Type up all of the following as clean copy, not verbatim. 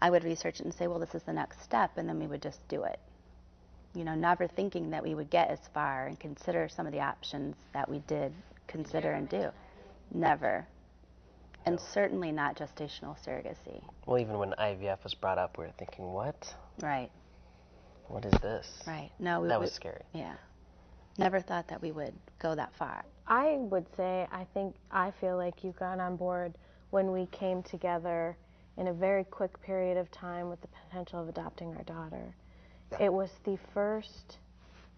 I would research it and say, well, this is the next step, and then we would just do it. You know, never thinking that we would get as far and consider some of the options that we did consider and do. Never. And certainly not gestational surrogacy. Well, even when IVF was brought up, we were thinking, what? Right. What is this? Right. No, that was scary. Yeah. Never thought that we would go that far. I would say, I feel like you got on board when we came together in a very quick period of time with the potential of adopting our daughter. Yeah. It was the first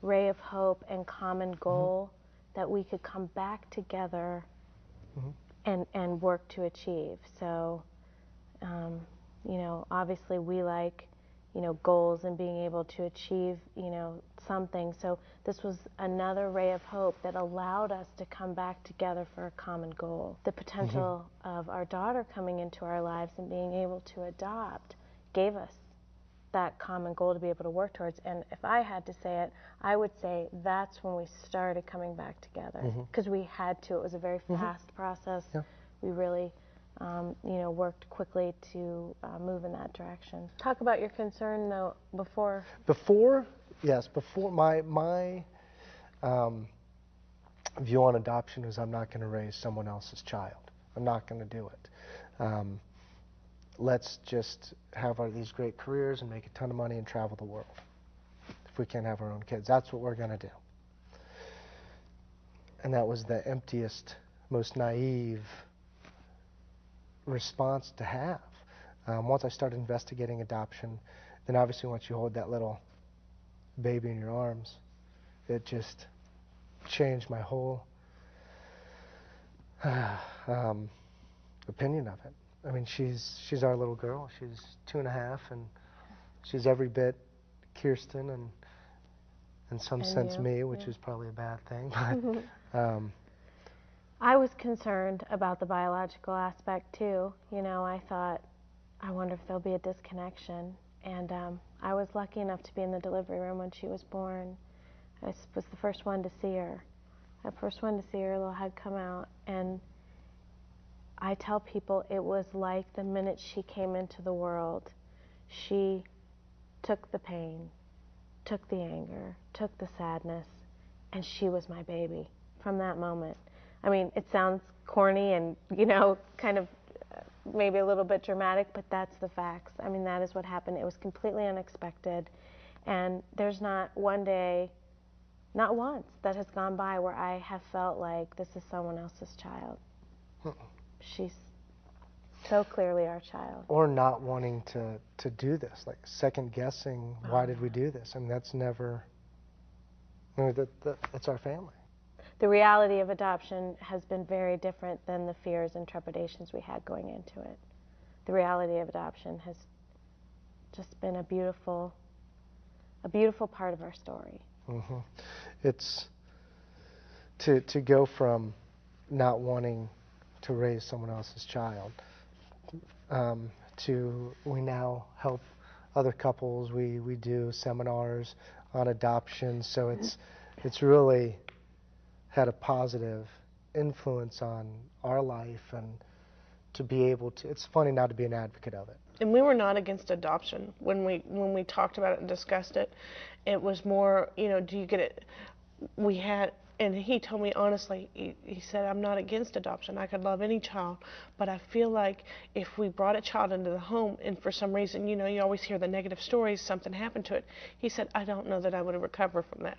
ray of hope and common goal that we could come back together and work to achieve. So, you know, obviously we like, you know, goals and being able to achieve, you know, something. So this was another ray of hope that allowed us to come back together for a common goal. The potential of our daughter coming into our lives and being able to adopt gave us that common goal to be able to work towards. And if I had to say it, I would say that's when we started coming back together, because we had to. It was a very fast process. Yeah. We really you know, worked quickly to move in that direction. Talk about your concern, though, before. Yes, before my view on adoption is I'm not going to raise someone else's child. I'm not going to do it. Let's just have these great careers and make a ton of money and travel the world. If we can't have our own kids, that's what we're going to do. And that was the emptiest, most naive response to have. Once I started investigating adoption, then obviously once you hold that little baby in your arms, it just changed my whole opinion of it. I mean, she's our little girl. She's 2.5, and she's every bit Kirsten and in some sense me, which is probably a bad thing. But I was concerned about the biological aspect too. You know, I thought, I wonder if there'll be a disconnection. And I was lucky enough to be in the delivery room when she was born. I was the first one to see her. The first one to see her little head come out. And I tell people it was like the minute she came into the world, she took the pain, took the anger, took the sadness, and she was my baby from that moment. I mean, it sounds corny and, you know, kind of maybe a little bit dramatic, but that's the facts. I mean, that is what happened. It was completely unexpected. And there's not one day, not once, that has gone by where I have felt like this is someone else's child. She's so clearly our child. Or not wanting to do this, like second guessing, why did we do this? I mean, that's never, I mean, that's our family. The reality of adoption has been very different than the fears and trepidations we had going into it. The reality of adoption has just been a beautiful part of our story. It's to go from not wanting to raise someone else's child to we now help other couples. We do seminars on adoption, so it's really had a positive influence on our life, and to be able to, it's funny now to be an advocate of it. And we were not against adoption when we talked about it and discussed it. It was more, you know, do you get it? We had, and he told me honestly, he said, I'm not against adoption. I could love any child, but I feel like if we brought a child into the home and for some reason, you know, you always hear the negative stories, something happened to it. He said, I don't know that I would recover from that.